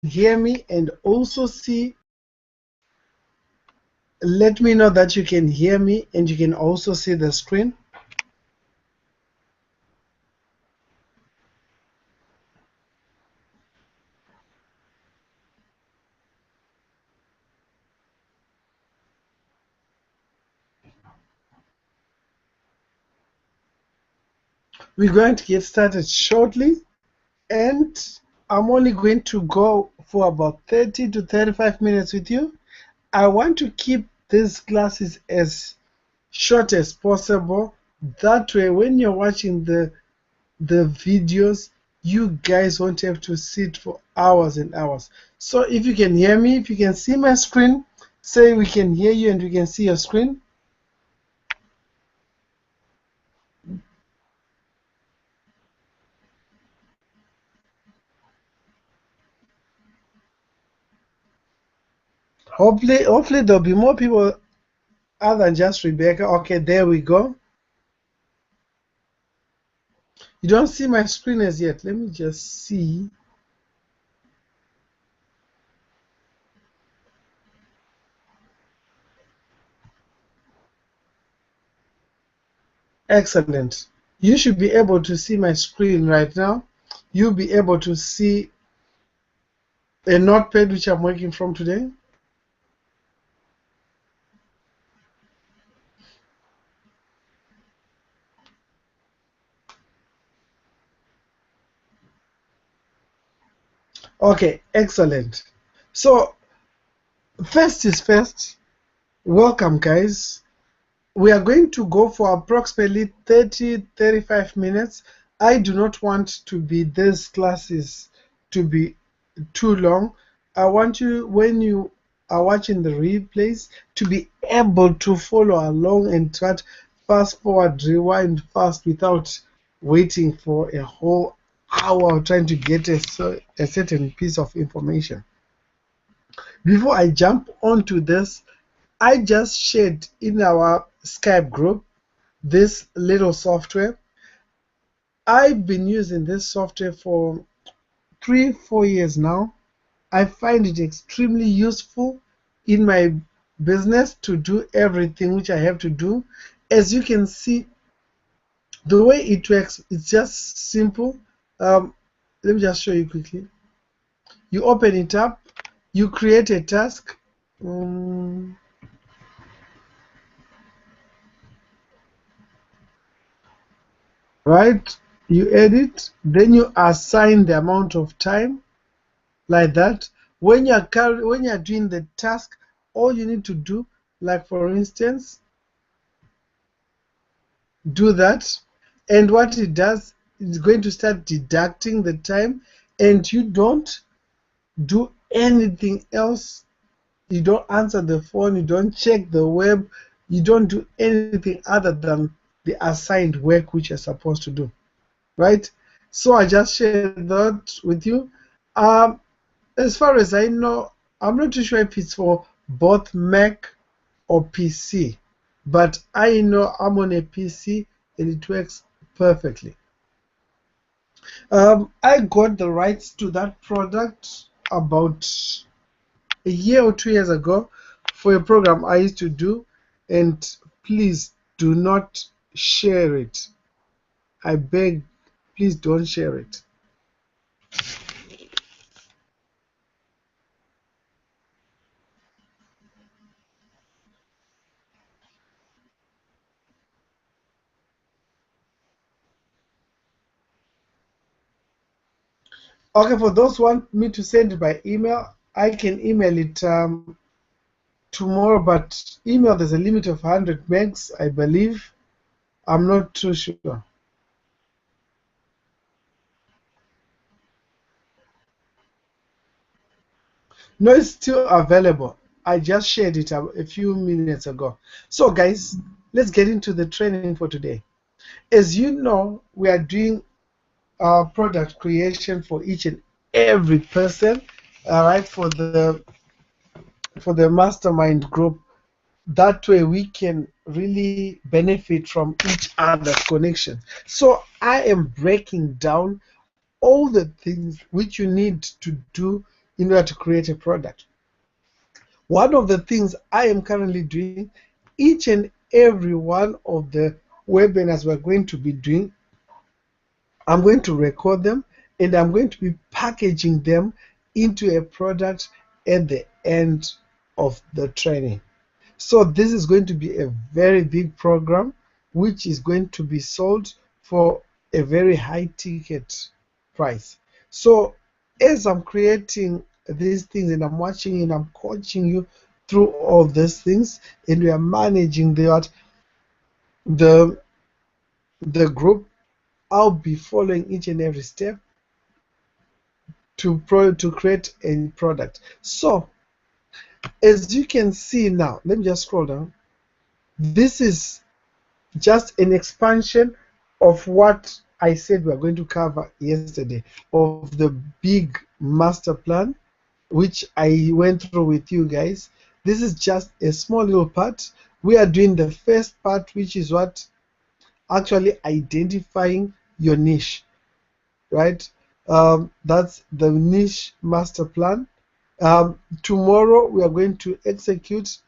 hear me and also see. Let me know that you can hear me and you can also see the screen. We're going to get started shortly, and I'm only going to go for about 30 to 35 minutes with you. I want to keep these classes as short as possible. That way, when you're watching the videos, you guys won't have to sit for hours and hours. So if you can hear me, if you can see my screen, say we can hear you and we can see your screen. Hopefully there'll be more people other than just Rebecca. Okay, there we go. You don't see my screen as yet. Let me just see. Excellent. You should be able to see my screen right now. You'll be able to see a notepad which I'm working from today. Okay, excellent. So first is first. Welcome, guys. We are going to go for approximately 30-35 minutes. I do not want to be these classes to be too long. I want you, when you are watching the replays, to be able to follow along and try to fast forward, rewind fast without waiting for a whole hour trying to get a certain piece of information. Before I jump onto this, I just shared in our Skype group this little software. I've been using this software for 3-4 years now. I find it extremely useful in my business to do everything which I have to do. As you can see, the way it works, it's just simple. Let me just show you quickly. You open it up, you create a task. Right? You edit, then you assign the amount of time like that. When you're doing the task, all you need to do, like for instance, do that, and what it does is going to start deducting the time, and you don't do anything else. You don't answer the phone, you don't check the web, you don't do anything other than the assigned work which you're supposed to do. Right? So I just shared that with you. As far as I know, I'm not too sure if it's for both Mac or PC, but I know I'm on a PC and it works perfectly. I got the rights to that product about a year or 2 years ago for a program I used to do, and please do not share it. I beg, please don't share it. Okay, for those who want me to send it by email, I can email it tomorrow, but email there's a limit of 100 megs, I believe. I'm not too sure. No, it's still available. I just shared it a few minutes ago. So guys, let's get into the training for today. As you know, we are doing product creation for each and every person, all right, for the mastermind group. That way we can really benefit from each other's connection. So I am breaking down all the things which you need to do in order to create a product. One of the things I am currently doing, each and every one of the webinars we're going to be doing, I'm going to record them and I'm going to be packaging them into a product at the end of the training. So this is going to be a very big program which is going to be sold for a very high ticket price. So as I'm creating these things and I'm watching and I'm coaching you through all these things, and we are managing the group, I'll be following each and every step to create a product. So as you can see now, let me just scroll down. This is just an expansion of what I said we're going to cover yesterday, of the big master plan which I went through with you guys. This is just a small little part. We are doing the first part, which is what actually identifying your niche, right? That's the niche master plan. Tomorrow we are going to execute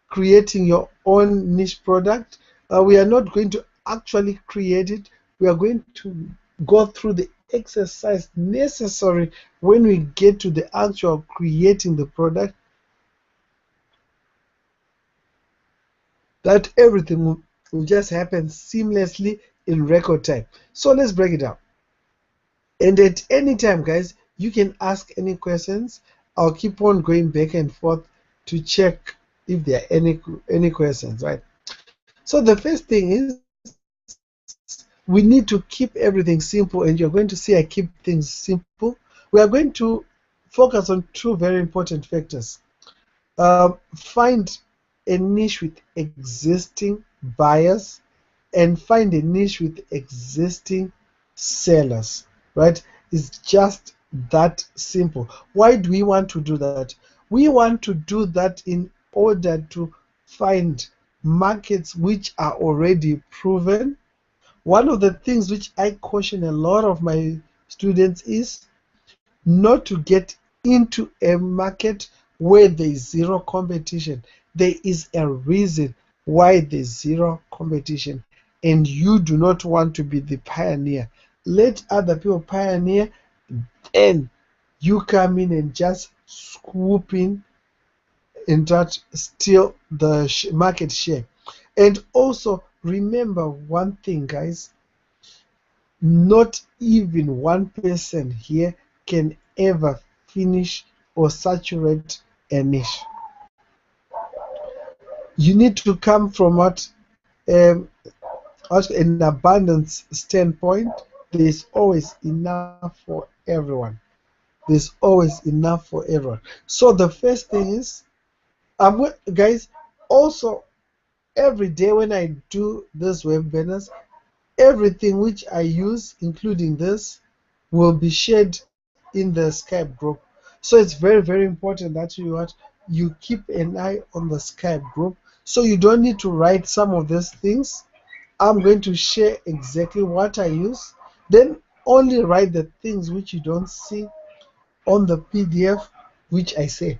creating your own niche product. We are not going to actually create it. We are going to go through the exercise necessary when we get to the actual creating the product, that everything will just happen seamlessly in record time. So let's break it down. And at any time, guys, you can ask any questions. I'll keep on going back and forth to check if there are any questions, right? So the first thing is we need to keep everything simple, and you're going to see I keep things simple. We are going to focus on two very important factors. Find a niche with existing buyers and find a niche with existing sellers, right? It's just that simple. Why do we want to do that? We want to do that in order to find markets which are already proven. One of the things which I caution a lot of my students is not to get into a market where there is zero competition. There is a reason why there's zero competition, and you do not want to be the pioneer. Let other people pioneer, and you come in and just swoop in and that steal the market share. And also remember one thing, guys, not even one person here can ever finish or saturate a niche. You need to come from what an abundance standpoint. There's always enough for everyone. There's always enough for everyone. So the first thing is, guys, also every day when I do this webinars, everything which I use, including this, will be shared in the Skype group. So it's very, very important that you keep an eye on the Skype group. So you don't need to write some of these things. I'm going to share exactly what I use. Then only write the things which you don't see on the PDF, which I say.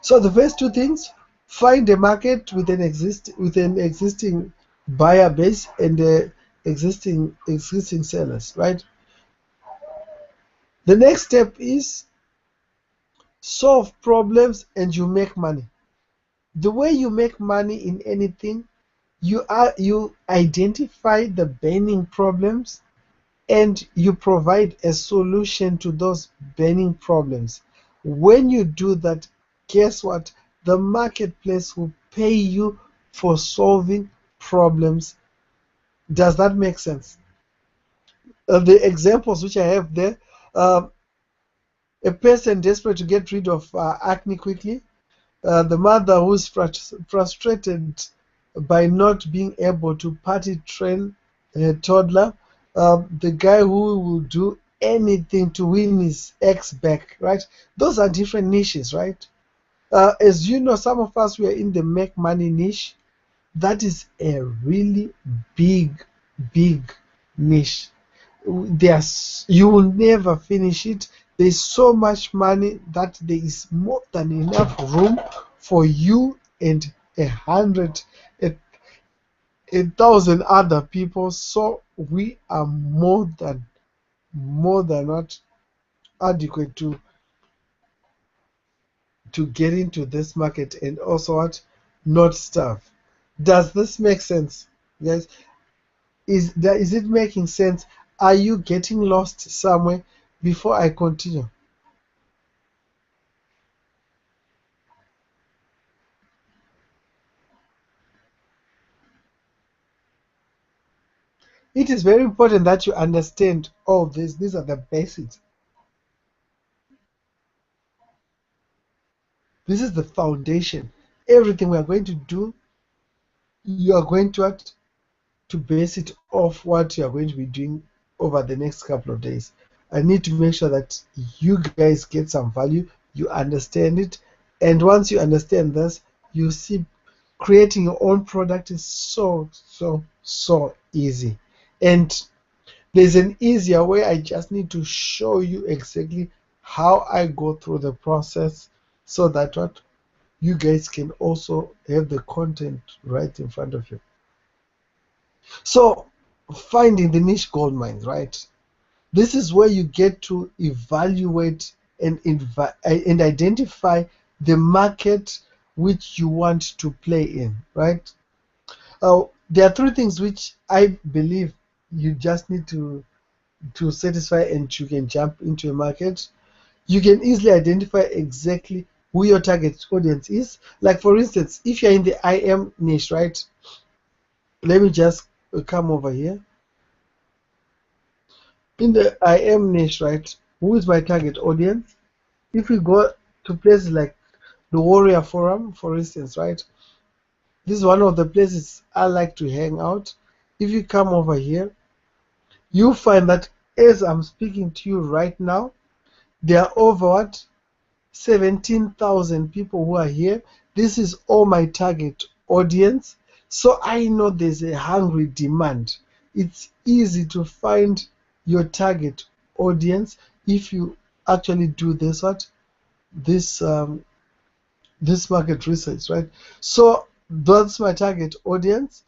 So the first two things: find a market with an existing buyer base and existing sellers, right? The next step is solve problems and you make money. The way you make money in anything, you identify the burning problems and you provide a solution to those burning problems. When you do that, guess what? The marketplace will pay you for solving problems. Does that make sense? The examples which I have there, a person desperate to get rid of acne quickly, the mother who's frustrated by not being able to party train a toddler, the guy who will do anything to win his ex back, right? Those are different niches, right? As you know, some of us, we are in the make money niche. That is a really big niche. You will never finish it. There's so much money that there is more than enough room for you and 100, 1,000 other people. So we are more than not adequate to get into this market and also what, not starve. Does this make sense, guys? Is it making sense? Are you getting lost somewhere before I continue? It is very important that you understand all this. These are the basics. This is the foundation. Everything we are going to do, you are going to base it off what you are going to be doing over the next couple of days. I need to make sure that you guys get some value, you understand it, and once you understand this, you see creating your own product is so easy. And there's an easier way. I just need to show you exactly how I go through the process so that what you guys can also have the content right in front of you. So finding the niche gold mines, right? This is where you get to evaluate and identify the market which you want to play in, right? There are three things which I believe you just need to satisfy, and you can jump into a market. You can easily identify exactly who your target audience is. Like for instance, if you're in the IM niche, right? Let me just come over here. In the IM niche, right? Who is my target audience? If we go to places like the Warrior Forum, for instance, right? This is one of the places I like to hang out. If you come over here, you find that as I'm speaking to you right now, there are over what? 17,000 people who are here. This is all my target audience. So I know there's a hungry demand. It's easy to find your target audience if you actually do this this market research, right? So that's my target audience.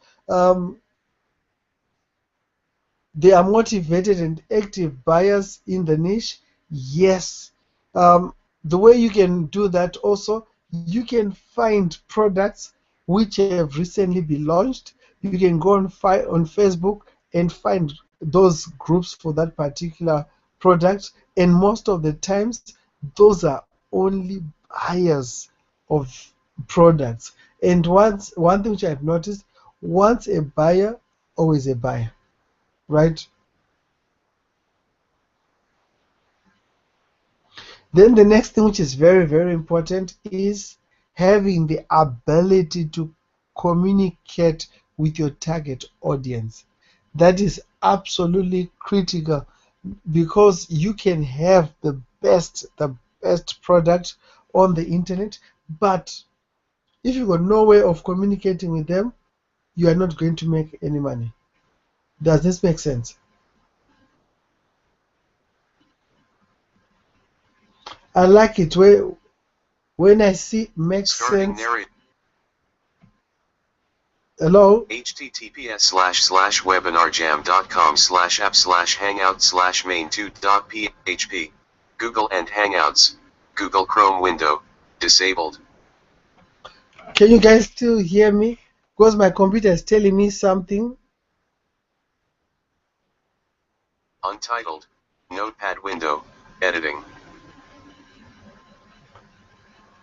They are motivated and active buyers in the niche. Yes. The way you can do that also, you can find products which have recently been launched. You can go on Facebook and find those groups for that particular product. And most of the times, those are only buyers of products. And one thing which I've noticed, once a buyer, always a buyer, right? Then the next thing which is very important is having the ability to communicate with your target audience. That is absolutely critical, because you can have the best product on the internet, but if you got no way of communicating with them, you are not going to make any money. Does this make sense? I like it when I see makes sense. Hello? https://webinarjam.com/app/hangout/main2.php. Google and Hangouts. Google Chrome window. Disabled. Can you guys still hear me? Because my computer is telling me something. Untitled. Notepad window. Editing.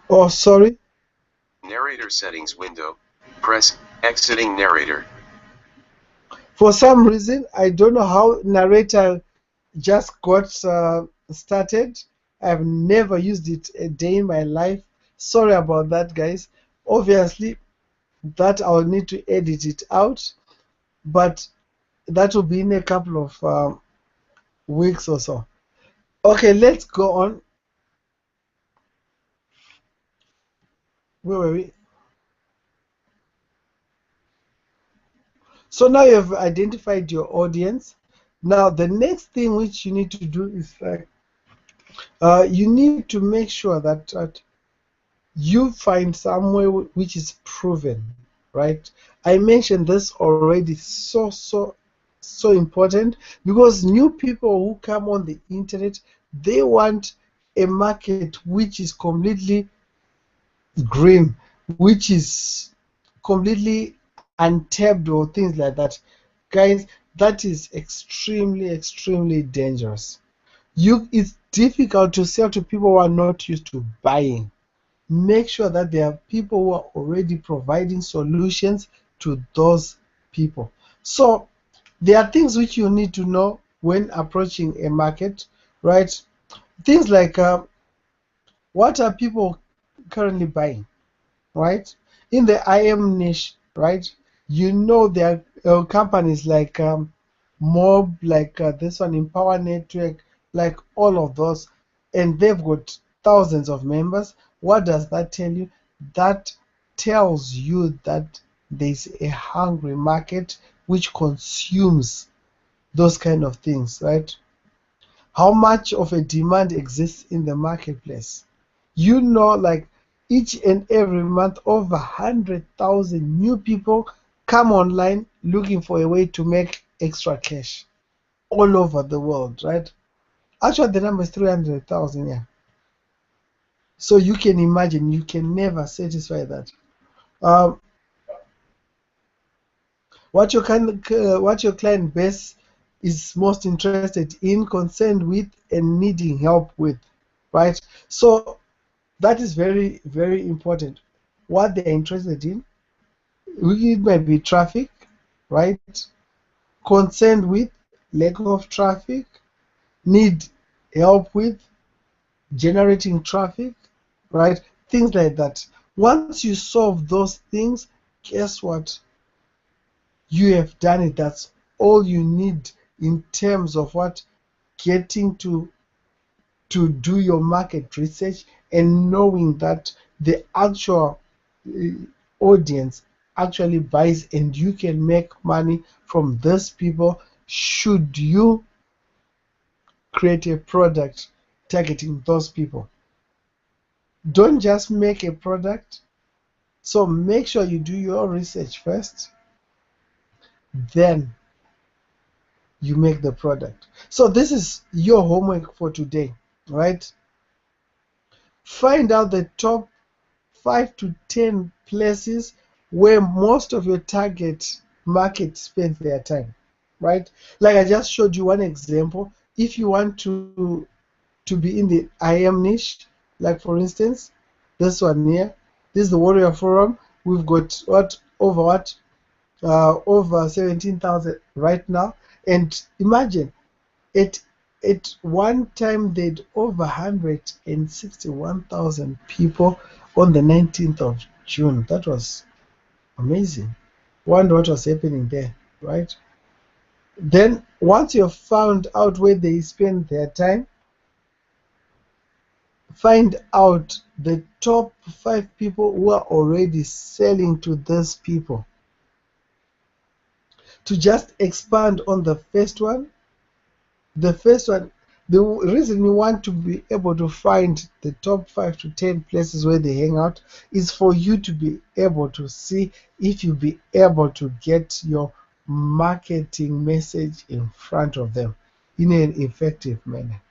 Oh, sorry. Narrator settings window. Press exiting narrator. For some reason, I don't know how narrator just got started. I've never used it a day in my life. Sorry about that, guys. Obviously, that I'll need to edit it out, but that will be in a couple of weeks or so. Okay, let's go on. Where were we? So now you have identified your audience. Now, the next thing which you need to do is like you need to make sure that you find somewhere which is proven, right? I mentioned this already, so important, because new people who come on the internet, they want a market which is completely green, which is completely untapped or things like that. Guys, that is extremely dangerous. It's difficult to sell to people who are not used to buying. Make sure that there are people who are already providing solutions to those people. So there are things which you need to know when approaching a market, right? Things like what are people currently buying, right? In the IM niche, right? You know there are companies like Mob, like this one, Empower Network, like all of those, and they've got thousands of members. What does that tell you? That tells you that there's a hungry market which consumes those kind of things, right? How much of a demand exists in the marketplace? You know, like each and every month, over 100,000 new people come online looking for a way to make extra cash all over the world, right? Actually, the number is 300,000, yeah. So you can imagine, you can never satisfy that. Um, what your client base is most interested in, concerned with, and needing help with, right? So that is very important. What they're interested in, it might be traffic, right? Concerned with lack of traffic, need help with generating traffic, right? Things like that. Once you solve those things, guess what? You have done it. That's all you need in terms of what? Getting to do your market research and knowing that the actual audience actually buys, and you can make money from these people should you create a product targeting those people. Don't just make a product. So make sure you do your research first, then you make the product. So this is your homework for today, right? Find out the top 5 to 10 places where most of your target market spends their time, right? Like I just showed you one example. If you want to be in the IM niche, like for instance, this one here, this is the Warrior Forum. We've got over 17,000 right now, and imagine it. At one time, they'd over 161,000 people on the 19th of June. That was amazing. Wonder what was happening there, right? Then, once you've found out where they spend their time, find out the top 5 people who are already selling to these people. To just expand on the first one, the reason you want to be able to find the top 5 to 10 places where they hang out is for you to be able to see if you be able to get your marketing message in front of them in an effective manner.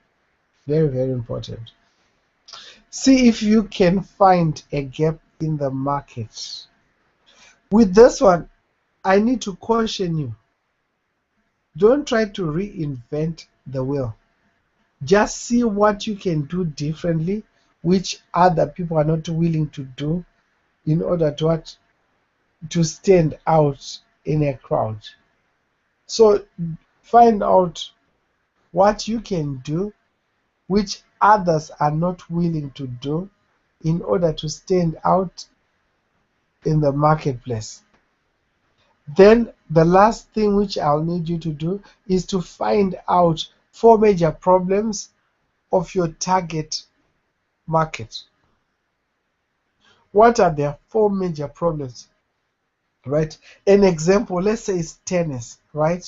Very important. See if you can find a gap in the market. With this one, I need to caution you. Don't try to reinvent the wheel. Just see what you can do differently, which other people are not willing to do, in order to stand out in a crowd. So find out what you can do, which others are not willing to do, in order to stand out in the marketplace. Then the last thing which I'll need you to do is to find out 4 major problems of your target market. What are their 4 major problems, right? An example, let's say it's tennis, right?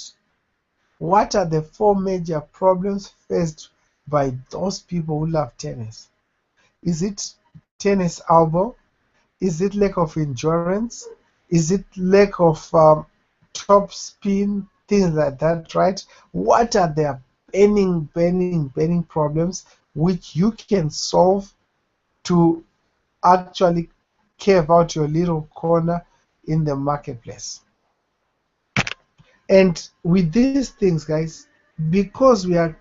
What are the 4 major problems faced by those people who love tennis? Is it tennis elbow? Is it lack of endurance? Is it lack of top spin? Things like that, right? What are the burning problems which you can solve to actually carve out your little corner in the marketplace? And with these things, guys, because we are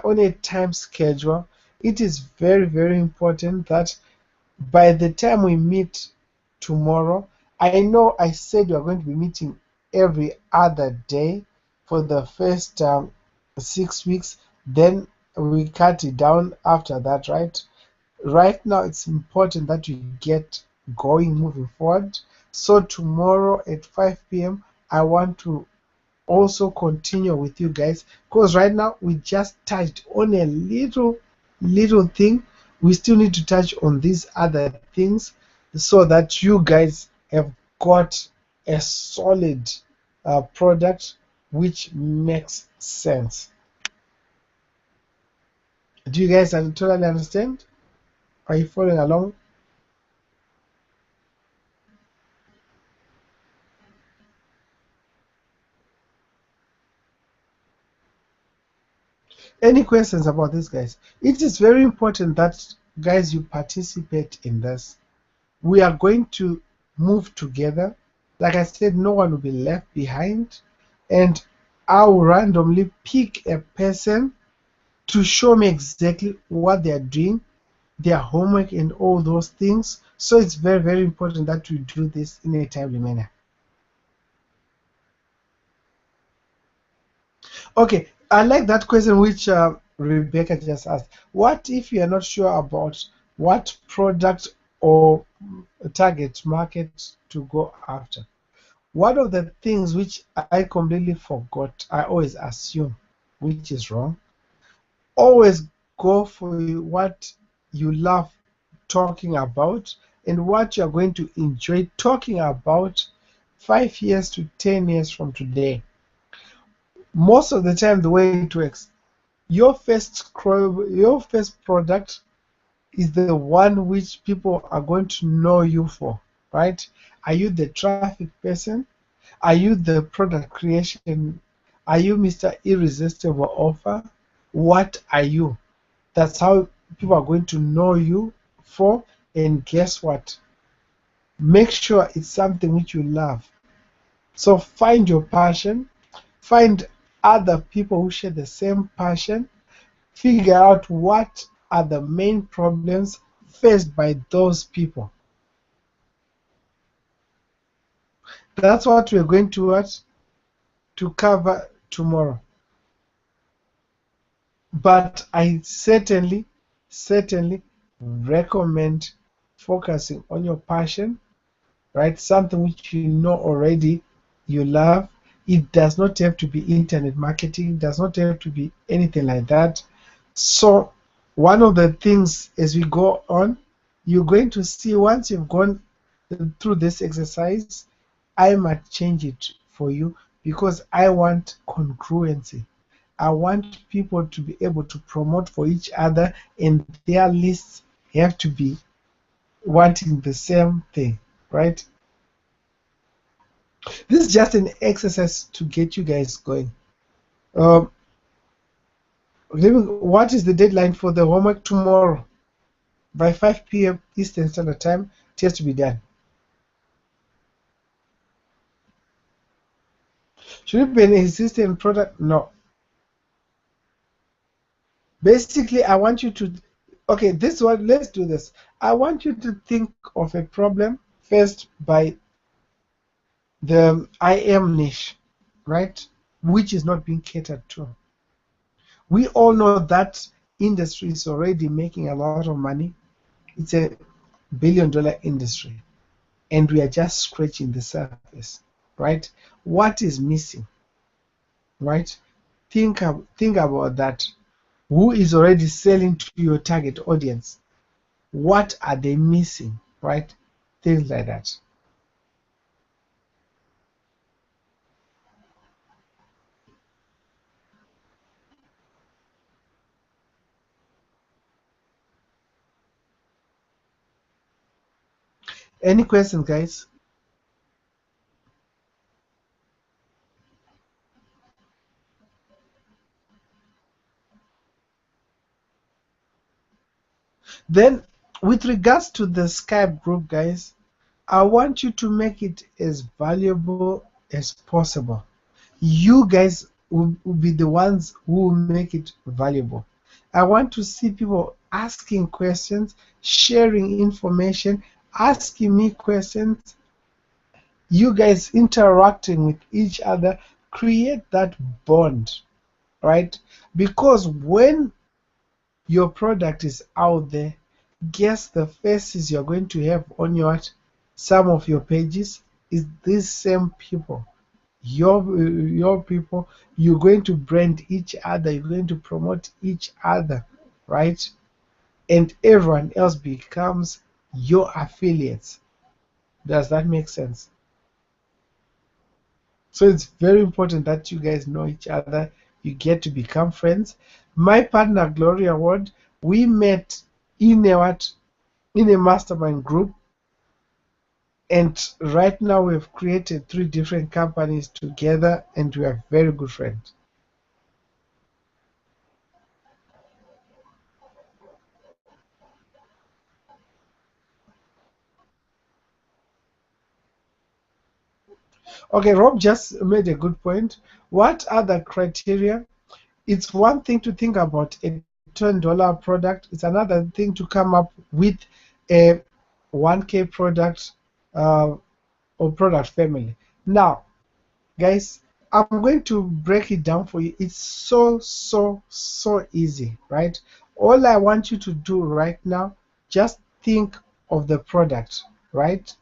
on a time schedule, it is very important that by the time we meet tomorrow, I know I said we are going to be meeting every other day for the first 6 weeks, then we cut it down after that, right? Right now it's important that we get going moving forward. So tomorrow at 5 p.m. I want to also continue with you guys, because right now we just touched on a little thing. We still need to touch on these other things so that you guys have got a solid product which makes sense. Do you guys totally understand? Are you following along? Any questions about this, guys? It is very important that, guys, you participate in this. We are going to move together. Like I said, no one will be left behind. And I'll randomly pick a person to show me exactly what they are doing, their homework, and all those things. So it's very important that we do this in a timely manner. Okay, I like that question which Rebecca just asked. What if you are not sure about what product or target market to go after? One of the things which I completely forgot, I always assume, which is wrong, always go for what you love talking about and what you're going to enjoy talking about 5 years to 10 years from today. Most of the time, the way it works, your first product is the one which people are going to know you for, right? Are you the traffic person? Are you the product creation? Are you Mr. Irresistible Offer? What are you? That's how people are going to know you for. And guess what? Make sure it's something which you love. So find your passion, find other people who share the same passion, figure out what are the main problems faced by those people. That's what we're going to cover tomorrow. But I certainly recommend focusing on your passion, right? Something which you know already you love. It does not have to be internet marketing, it does not have to be anything like that. So one of the things as we go on, you're going to see once you've gone through this exercise, I might change it for you because I want congruency. I want people to be able to promote for each other, and their lists have to be wanting the same thing, right? This is just an exercise to get you guys going. What is the deadline for the homework tomorrow? By 5 p.m. Eastern Standard Time, it has to be done. Should it be an existing product? No. Basically, I want you to, okay, this one, let's do this. I want you to think of a problem first by the IM niche, right? Which is not being catered to. We all know that industry is already making a lot of money. It's a billion-dollar industry, and we are just scratching the surface, right? What is missing, right? Think about that. Who is already selling to your target audience? What are they missing, right? Things like that. Any questions, guys? Then, with regards to the Skype group, guys, I want you to make it as valuable as possible. You guys will be the ones who will make it valuable. I want to see people asking questions, sharing information, asking me questions, you guys interacting with each other. Create that bond, right? Because when your product is out there, guess the faces you're going to have on some of your pages is these same people. Your people, you're going to brand each other, you're going to promote each other, right? And everyone else becomes your affiliates. Does that make sense? So it's very important that you guys know each other, you get to become friends. My partner Gloria Ward, we met in a mastermind group, and right now we've created 3 different companies together, and we are very good friends. Okay, Rob just made a good point. What are the criteria? It's one thing to think about a $10 product. It's another thing to come up with a 1K product or product family. Now, guys, I'm going to break it down for you. It's so easy, right? All I want you to do right now, just think of the product, right?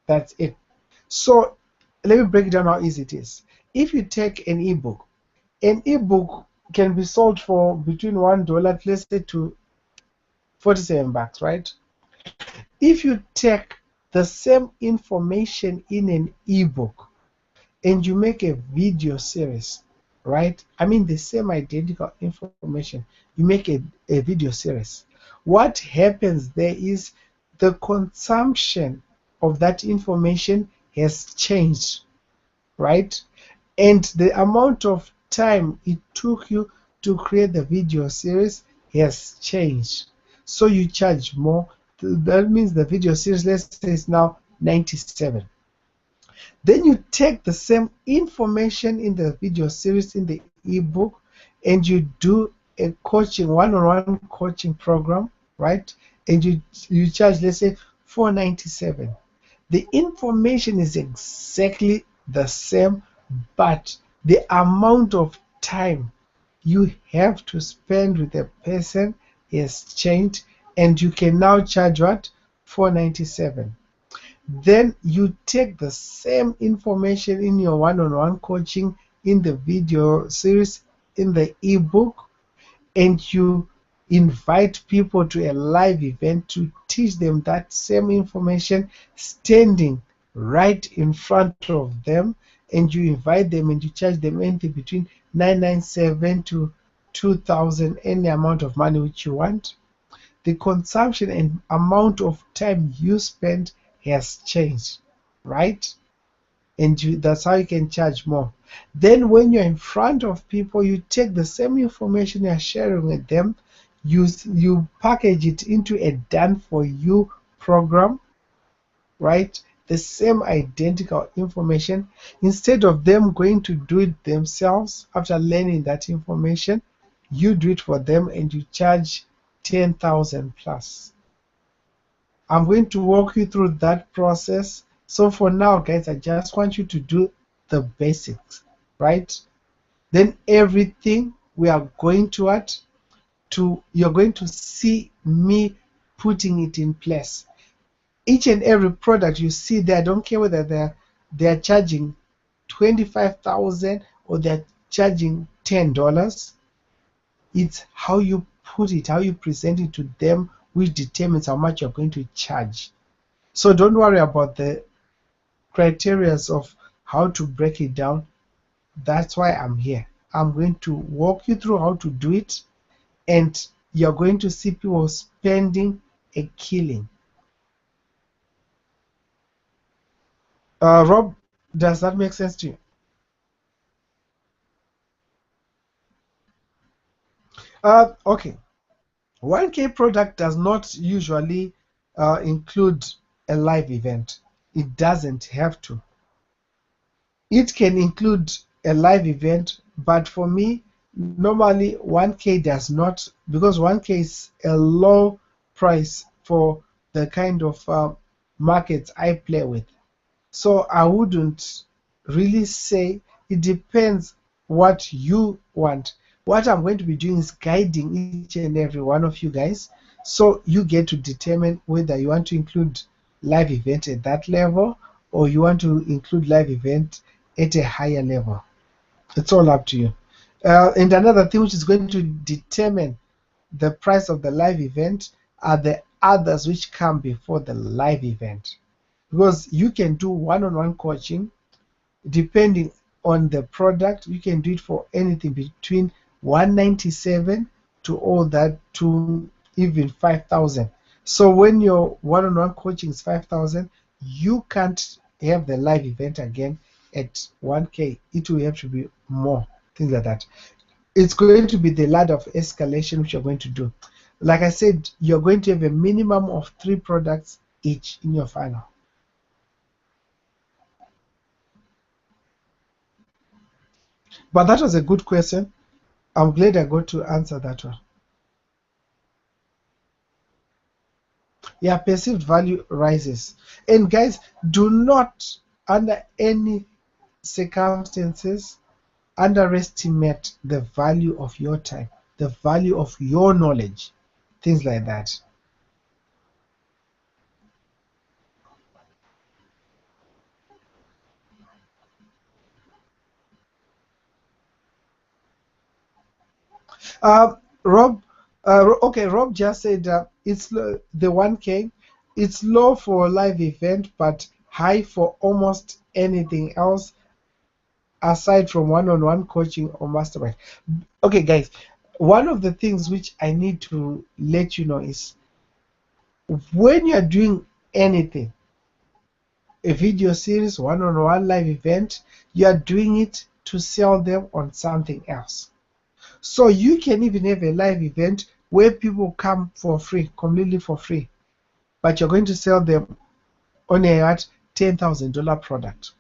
That's it. So let me break down how easy it is. If you take an ebook can be sold for between $1, let's say, to $47, right? If you take the same information in an ebook and you make a video series, right? I mean the same identical information, you make a video series. What happens there is the consumption of that information has changed, right? And the amount of time it took you to create the video series has changed. So you charge more. That means the video series, let's say, is now $97. Then you take the same information in the video series in the ebook and you do a coaching, one-on-one coaching program, right? And you charge, let's say, $497. The information is exactly the same, but the amount of time you have to spend with a person has changed, and you can now charge what? $497. Then you take the same information in your one-on-one coaching, in the video series, in the ebook, and you invite people to a live event to teach them that same information standing right in front of them, and you invite them and you charge them anything between $997 to $2,000, any amount of money which you want. The consumption and amount of time you spend has changed, right? And that's how you can charge more. Then when you're in front of people, you take the same information you're sharing with them, you package it into a done for you program, right? The same identical information. Instead of them going to do it themselves after learning that information, you do it for them and you charge 10,000 plus. I'm going to walk you through that process. So for now, guys, I just want you to do the basics, right? Then everything we are going to you're going to see me putting it in place. Each and every product you see there, I don't care whether they're charging 25,000 or they're charging $10. It's how you put it, how you present it to them, which determines how much you're going to charge. So don't worry about the criteria of how to break it down. That's why I'm here. I'm going to walk you through how to do it, and you're going to see people spending a killing. Rob, does that make sense to you? Okay. 1K product does not usually include a live event. It doesn't have to. It can include a live event, but for me, normally 1K does not, because 1K is a low price for the kind of markets I play with. So I wouldn't really say. It depends what you want. What I'm going to be doing is guiding each and every one of you guys, so you get to determine whether you want to include live event at that level or you want to include live event at a higher level. It's all up to you. And another thing which is going to determine the price of the live event are the others which come before the live event, because you can do one-on-one coaching depending on the product. You can do it for anything between 197 to all that to even 5,000. So when your one-on-one coaching is 5,000, you can't have the live event again at 1K. It will have to be more, things like that. It's going to be the ladder of escalation which you're going to do. Like I said, you're going to have a minimum of 3 products each in your funnel. But that was a good question. I'm glad I got to answer that one. Yeah, perceived value rises. And guys, do not, under any circumstances, underestimate the value of your time, the value of your knowledge, things like that. Uh, Rob, okay, Rob just said it's the 1K. It's low for a live event, but high for almost anything else aside from one-on-one coaching or mastermind. Okay, guys, one of the things which I need to let you know is when you're doing anything, a video series, one-on-one live event, you are doing it to sell them on something else. So you can even have a live event where people come for free, completely for free, but you're going to sell them on a $10,000 product.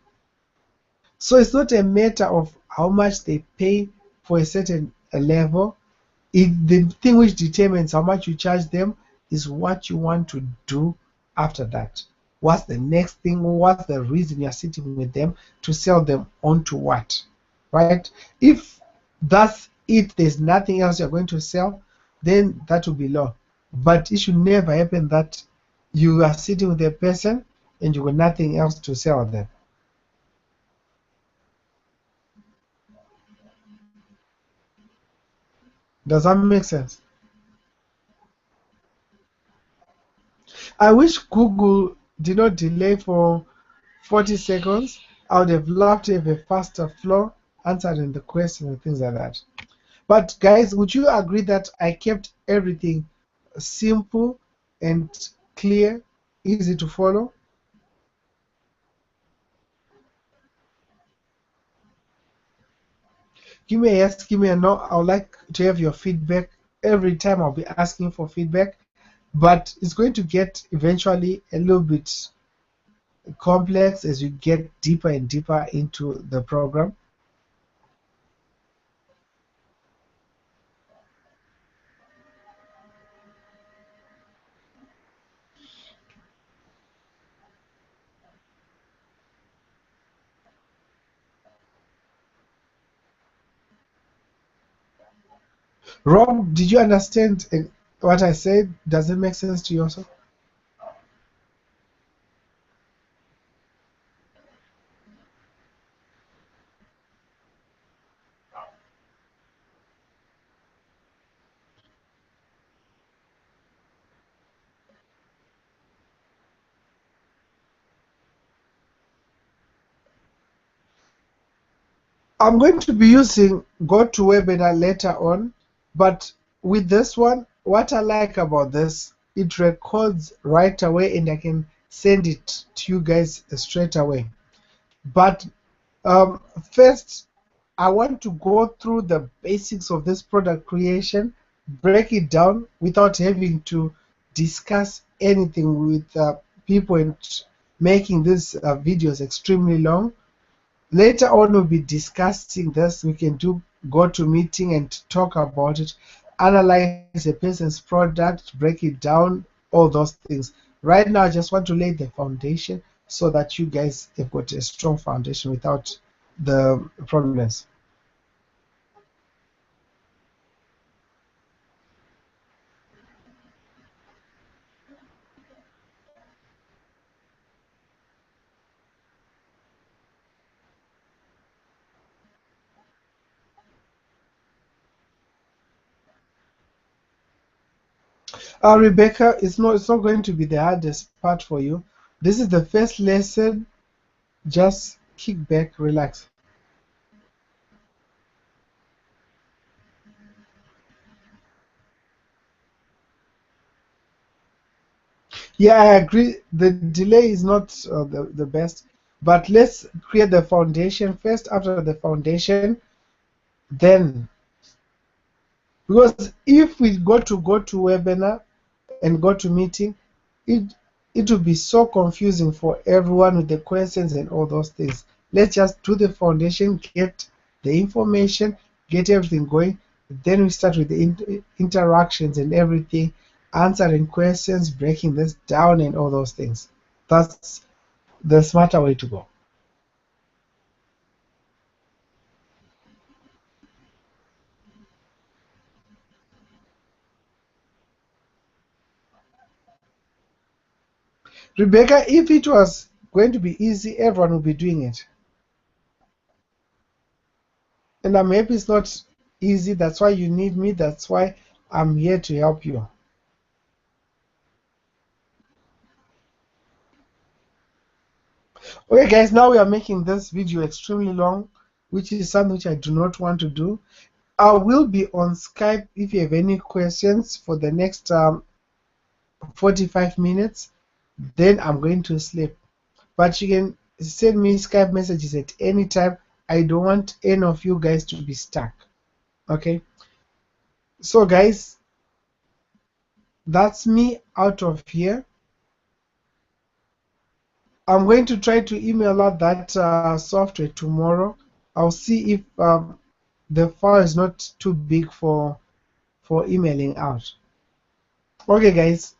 So it's not a matter of how much they pay for a certain level. The thing which determines how much you charge them is what you want to do after that. What's the next thing? What's the reason you're sitting with them to sell them onto what? Right? If that's it, there's nothing else you're going to sell, then that will be low. But it should never happen that you are sitting with a person and you got nothing else to sell them. Does that make sense? I wish Google did not delay for 40 seconds. I would have loved to have a faster flow answering the question and things like that. But guys, would you agree that I kept everything simple and clear, easy to follow? Give me a yes, give me a no. I would like to have your feedback. Every time I'll be asking for feedback, but it's going to get eventually a little bit complex as you get deeper and deeper into the program. Rob, did you understand what I said? Does it make sense to you also? I'm going to be using GoToWebinar later on, but with this one, what I like about this, it records right away and I can send it to you guys straight away. But first, I want to go through the basics of this product creation, break it down without having to discuss anything with people and making these videos extremely long. Later on, we'll be discussing this. We can go to meeting and talk about it, analyze a person's product, break it down, all those things. Right now, I just want to lay the foundation so that you guys have got a strong foundation without the problems. Rebecca, it's not going to be the hardest part for you. This is the first lesson. Just kick back, relax. Yeah, I agree. The delay is not the best, but let's create the foundation first. After the foundation, then, because if we go to webinar and go to meeting, it will be so confusing for everyone with the questions and all those things. Let's just do the foundation, get the information, get everything going. Then we start with the interactions and everything, answering questions, breaking this down and all those things. That's the smarter way to go. Rebecca, if it was going to be easy, everyone would be doing it. And I'm happy it's not easy. That's why you need me. That's why I'm here to help you. Okay, guys, now we are making this video extremely long, which is something which I do not want to do. I will be on Skype if you have any questions for the next 45 minutes. Then I'm going to sleep. But you can send me Skype messages at any time. I don't want any of you guys to be stuck. Okay? So, guys, that's me out of here. I'm going to try to email out that software tomorrow. I'll see if the file is not too big for emailing out. Okay, guys,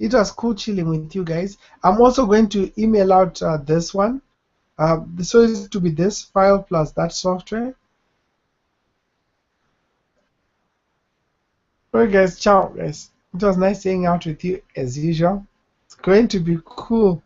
it was cool chilling with you guys. I'm also going to email out this one. So it's to be this file plus that software. Okay, guys, ciao, guys. It was nice hanging out with you as usual. It's going to be cool.